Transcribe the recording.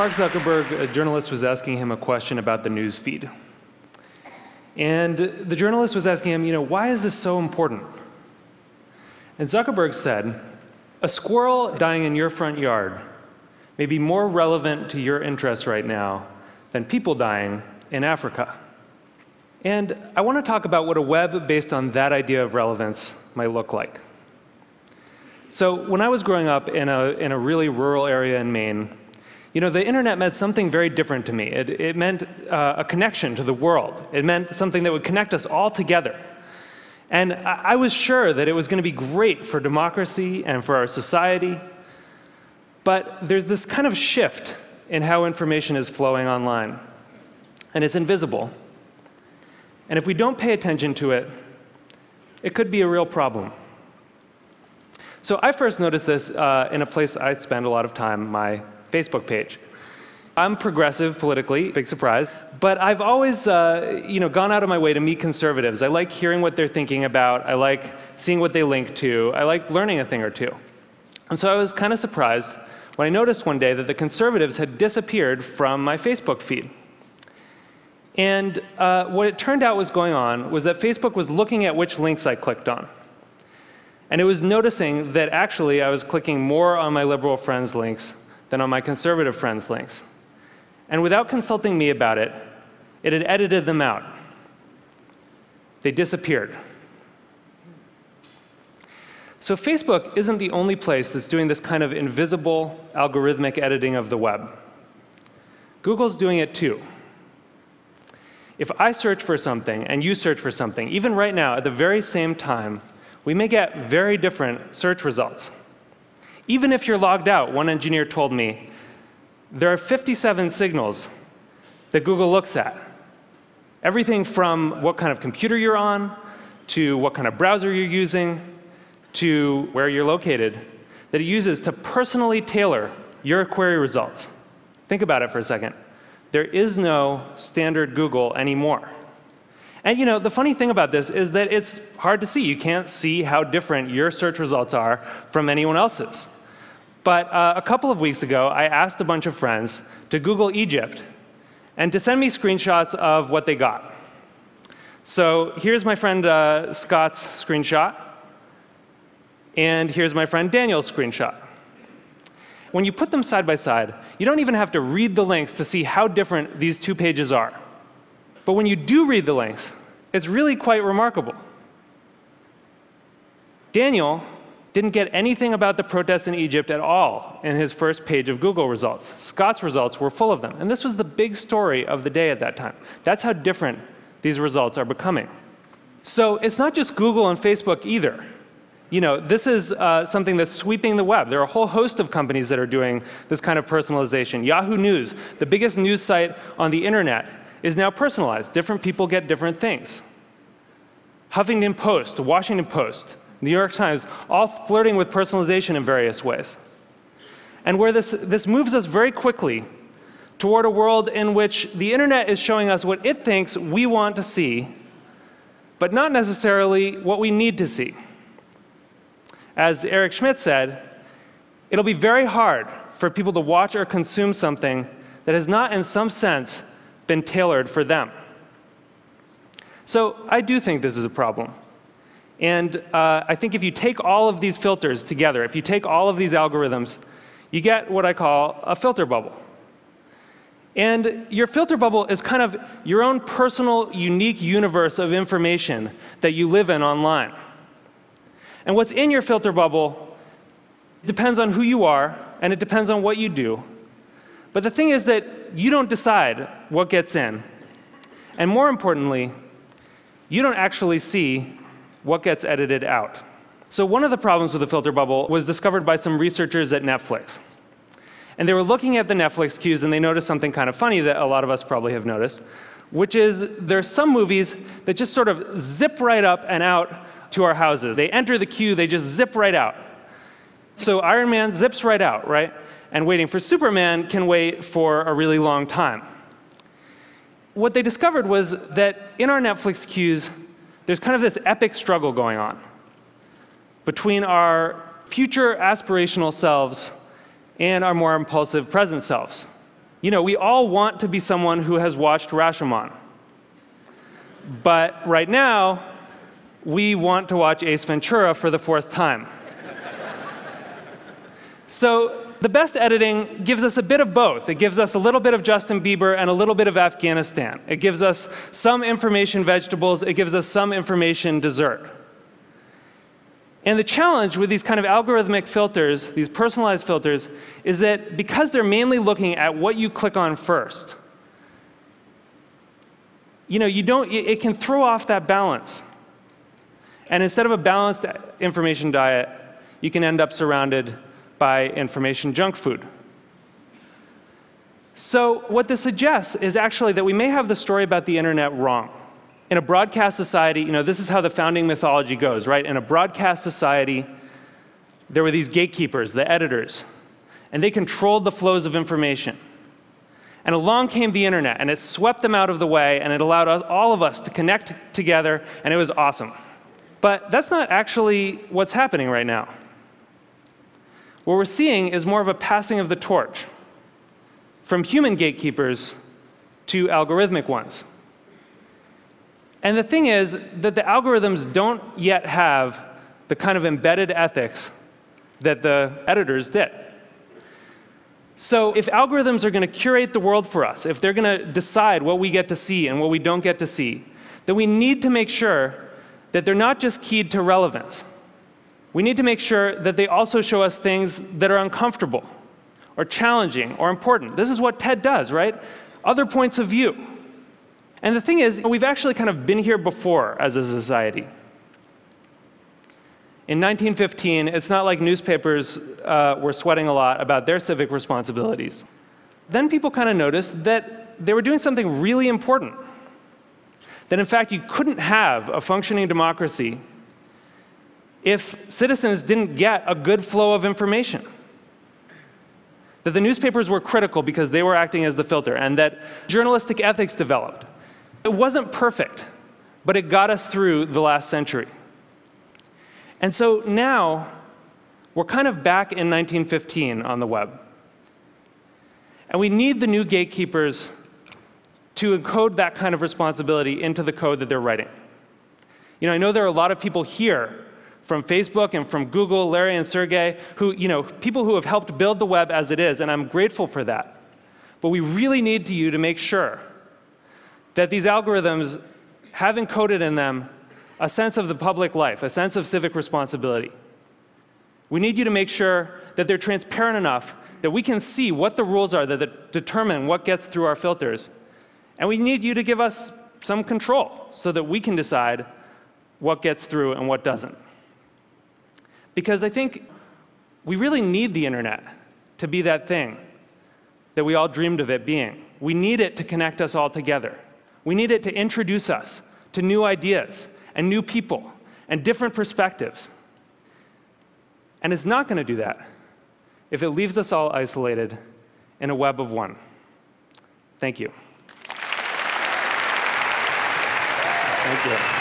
Mark Zuckerberg, a journalist, was asking him a question about the news feed. And the journalist was asking him, why is this so important? And Zuckerberg said, a squirrel dying in your front yard may be more relevant to your interests right now than people dying in Africa. And I want to talk about what a web based on that idea of relevance might look like. So when I was growing up in a really rural area in Maine, the internet meant something very different to me. It meant a connection to the world. It meant something that would connect us all together. And I was sure that it was going to be great for democracy and for our society. But there's this kind of shift in how information is flowing online. And it's invisible. And if we don't pay attention to it, it could be a real problem. So I first noticed this in a place I spend a lot of time, my Facebook page. I'm progressive politically, big surprise, but I've always gone out of my way to meet conservatives. I like hearing what they're thinking about. I like seeing what they link to. I like learning a thing or two. And so I was kind of surprised when I noticed one day that the conservatives had disappeared from my Facebook feed. And what it turned out was going on was that Facebook was looking at which links I clicked on. And it was noticing that actually I was clicking more on my liberal friends' links than on my conservative friends' links. And without consulting me about it, it had edited them out. They disappeared. So Facebook isn't the only place that's doing this kind of invisible algorithmic editing of the web. Google's doing it too. If I search for something and you search for something, even right now at the very same time, we may get very different search results. Even if you're logged out, one engineer told me, there are 57 signals that Google looks at. Everything from what kind of computer you're on, to what kind of browser you're using, to where you're located, that it uses to personally tailor your query results. Think about it for a second. There is no standard Google anymore. And the funny thing about this is that it's hard to see. You can't see how different your search results are from anyone else's. But a couple of weeks ago, I asked a bunch of friends to Google Egypt and to send me screenshots of what they got. So here's my friend Scott's screenshot. And here's my friend Daniel's screenshot. When you put them side by side, you don't even have to read the links to see how different these two pages are. But when you do read the links, it's really quite remarkable. Daniel didn't get anything about the protests in Egypt at all in his first page of Google results. Scott's results were full of them. And this was the big story of the day at that time. That's how different these results are becoming. So it's not just Google and Facebook either. This is something that's sweeping the web. There are a whole host of companies that are doing this kind of personalization. Yahoo News, the biggest news site on the internet, is now personalized. Different people get different things. Huffington Post, the Washington Post, New York Times, all flirting with personalization in various ways. And where this moves us very quickly toward a world in which the internet is showing us what it thinks we want to see, but not necessarily what we need to see. As Eric Schmidt said, it'll be very hard for people to watch or consume something that has not, in some sense, been tailored for them. So I do think this is a problem. And I think if you take all of these filters together, if you take all of these algorithms, you get what I call a filter bubble. And your filter bubble is kind of your own personal, unique universe of information that you live in online. And what's in your filter bubble depends on who you are, and it depends on what you do. But the thing is that you don't decide what gets in. And more importantly, you don't actually see what gets edited out. So one of the problems with the filter bubble was discovered by some researchers at Netflix. And they were looking at the Netflix queues, and they noticed something kind of funny that a lot of us probably have noticed, which is there's some movies that just sort of zip right up and out to our houses. They enter the queue, they just zip right out. So Iron Man zips right out, right? And Waiting for Superman can wait for a really long time. What they discovered was that in our Netflix queues, there's kind of this epic struggle going on between our future aspirational selves and our more impulsive present selves. We all want to be someone who has watched Rashomon. But right now, we want to watch Ace Ventura for the 4th time. So the best editing gives us a bit of both. It gives us a little bit of Justin Bieber and a little bit of Afghanistan. It gives us some information vegetables. It gives us some information dessert. And the challenge with these kind of algorithmic filters, these personalized filters, is that because they're mainly looking at what you click on first, it can throw off that balance. And instead of a balanced information diet, you can end up surrounded by information junk food. So what this suggests is actually that we may have the story about the internet wrong. In a broadcast society, this is how the founding mythology goes, right? In a broadcast society, there were these gatekeepers, the editors, and they controlled the flows of information. And along came the internet, and it swept them out of the way, and it allowed all of us to connect together, and it was awesome. But that's not actually what's happening right now. What we're seeing is more of a passing of the torch from human gatekeepers to algorithmic ones. And the thing is that the algorithms don't yet have the kind of embedded ethics that the editors did. So if algorithms are going to curate the world for us, if they're going to decide what we get to see and what we don't get to see, then we need to make sure that they're not just keyed to relevance. We need to make sure that they also show us things that are uncomfortable or challenging or important. This is what TED does, right? Other points of view. And the thing is, we've actually kind of been here before as a society. In 1915, it's not like newspapers were sweating a lot about their civic responsibilities. Then people kind of noticed that they were doing something really important. That in fact, you couldn't have a functioning democracy if citizens didn't get a good flow of information. That the newspapers were critical because they were acting as the filter, and that journalistic ethics developed. It wasn't perfect, but it got us through the last century. And so now, we're kind of back in 1915 on the web. And we need the new gatekeepers to encode that kind of responsibility into the code that they're writing. I know there are a lot of people here from Facebook and from Google, Larry and Sergey, people who have helped build the web as it is, and I'm grateful for that. But we really need you to make sure that these algorithms have encoded in them a sense of the public life, a sense of civic responsibility. We need you to make sure that they're transparent enough that we can see what the rules are that determine what gets through our filters. And we need you to give us some control so that we can decide what gets through and what doesn't. Because I think we really need the internet to be that thing that we all dreamed of it being. We need it to connect us all together. We need it to introduce us to new ideas and new people and different perspectives. And it's not going to do that if it leaves us all isolated in a web of one. Thank you. Thank you.